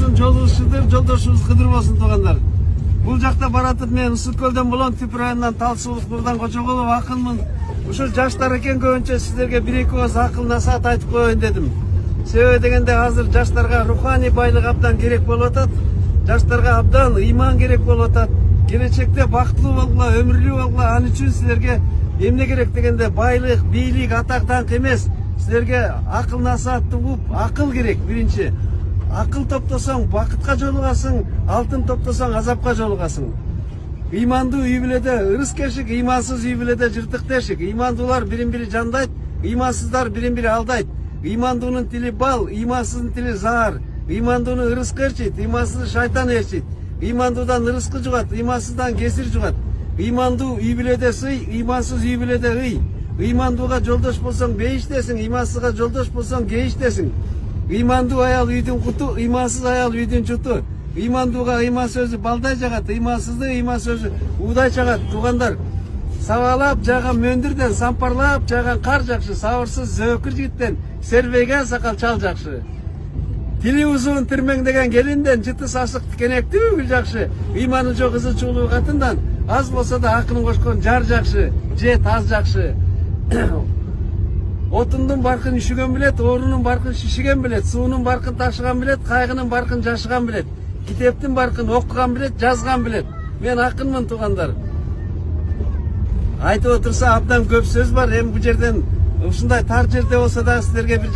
болсын, жолдошуңдар, жолдошубуз кыдыр болсын туугандар. Бул жакта баратып мен Ысык көлдөн Болон Тип районунан Талсуулук Нурдан Кожоголов акынмын. Ушул жаштар экен көбүнчө сиздерге бир-эки ооз акыл насаат айтып коеюн дедим. Себеби дегенде азыр жаштарга руханий байлык абдан керек болуп атат. Жаштарга абдан ыйман керек болуп атат. Келечекте бактылуу болгула, өмүрлүү болгула, ал үчүн силерге эмне керек дегенде байлык, бийлик, атак, даңк эмес. Силерге акыл насаатты угуп, акыл керек биринчи. Акыл топтосоң бакытка жолугасың, алтын топтосоң азапка жолугасың. Ыймандуу үй бүлөдө ырыс кешик, ыймансыз үй бүлөдө жыртык тешик. Ыймандуулар бирин-бири жандайт, ыймансыздар бирин-бири алдайт. Ыймандуунун тили бал, ыймансыздын тили заар. Ыймандууну ырыс кырчийт, ыймансызды шайтан ээрчийт. Ыймандуудан ырыскы жугат, ыймансыздан кесир жугат. Ыймандуу үй бүлөдө сый, ыймансыз үй бүлөдө ый. Ыймандууга жолдош болсоң бейиштесиң, ыймансызга жолдош болсоң кейиштесиң. Ыймандуу аял үйдүн куту, ыймансыз аял үйдүн жуту. Ыймандууга ыйман сөзү балдай жагат, ыймансызды ыйман сөзү уудай чагат. Туугандар, сабалап жааган мөндүрдөн сампарлап жааган кар жакшы, сабырсыз зөөкүр жигиттен сербейген сакал чал жакшы. Тили узун тирмеңдеген келинден жытыс ашык тикенектүү гүл жакшы. Ыйманы жок кызы чуулуу катындан аз болсо да акынын кошкон жар жакшы, же таз жакшы. Отундун баркын үшүгөн билет, оорунун баркын шишиген билет, суунун баркын ташыган билет, кайгынын баркын жашыган билет, китептин баркын окуган билет, жазган билет. Мен акынмын туугандар. Айтып отурса абдан көп сөз бар. Эми бул жерден ушундай тар жерде болсо да силерге бир